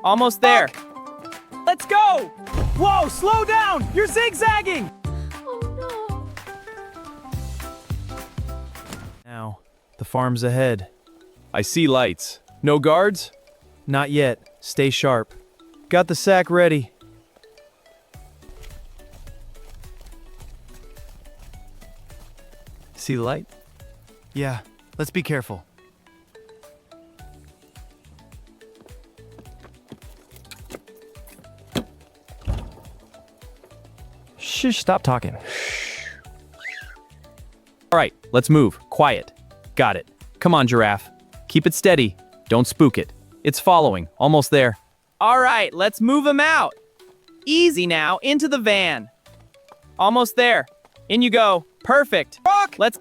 Almost there. Let's go! Whoa, slow down! You're zigzagging! Oh Now, the farm's ahead. I see lights. No guards? Not yet. Stay sharp. Got the sack ready. See the light? Yeah, let's be careful. Shh, stop talking. All right, let's move. Quiet. Got it. Come on, giraffe. Keep it steady. Don't spook it. It's following. Almost there. All right, let's move him out. Easy now, into the van. Almost there. In you go. Perfect. Rock! Let's...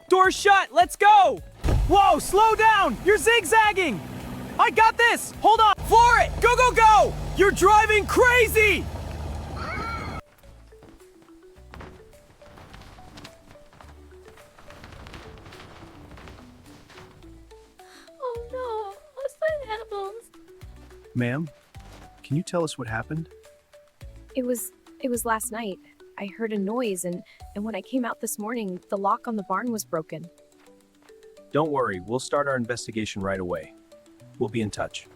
Door shut. Let's go. Whoa, slow down. You're zigzagging. I got this. Hold on. Floor it. Go, go, go. You're driving crazy. no! Lost my animals. Ma'am, can you tell us what happened? It was last night. I heard a noise and when I came out this morning, the lock on the barn was broken. Don't worry, we'll start our investigation right away. We'll be in touch.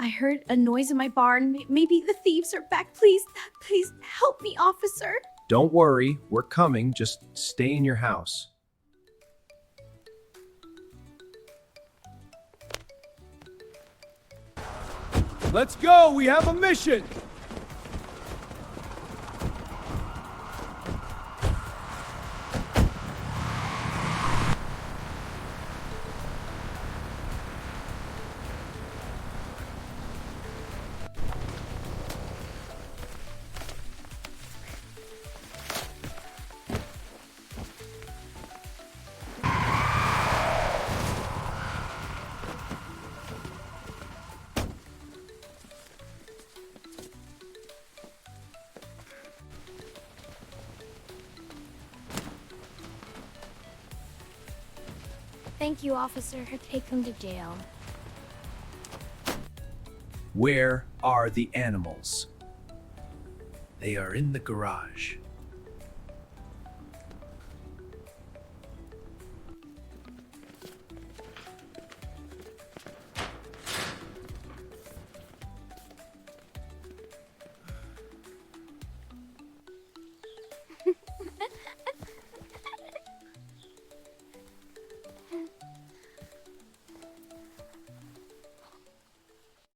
I heard a noise in my barn. Maybe the thieves are back. Please help me, officer. Don't worry, we're coming. Just stay in your house. Let's go! We have a mission! Thank you, officer. Take them to jail. Where are the animals? They are in the garage.